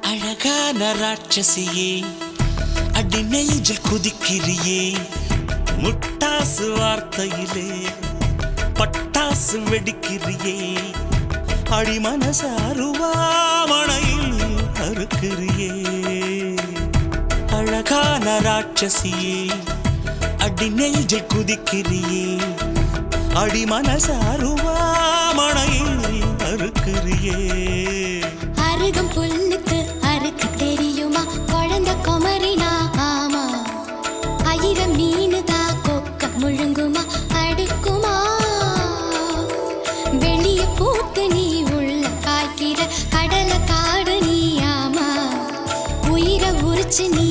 அழகான ராட்சசியே அடி நெஞ்சில் குதிக்கிறியே முட்டாசு வார்த்தையிலே பட்டாசு வெடிக்கிறியே அடி மனச அருவாமணையில் அறுக்கிறியே அழகான ராட்சசியே அடி நெஞ்சில் குதிக்கிறியே அடி மனச அருவாமணையில் அறுக்கிறியே அருகம் புல்லுக்கு அறுக்க தெரியுமா குழந்தை குமரினா ஆமா ஆயிரம் மீனுதா கொக்க முழுங்குமா அடுக்குமா வெளிய பூத்து நீ உள்ள காய்க்கிற கடலை காடு நீ ஆமா உயிரை உரிச்சு நீ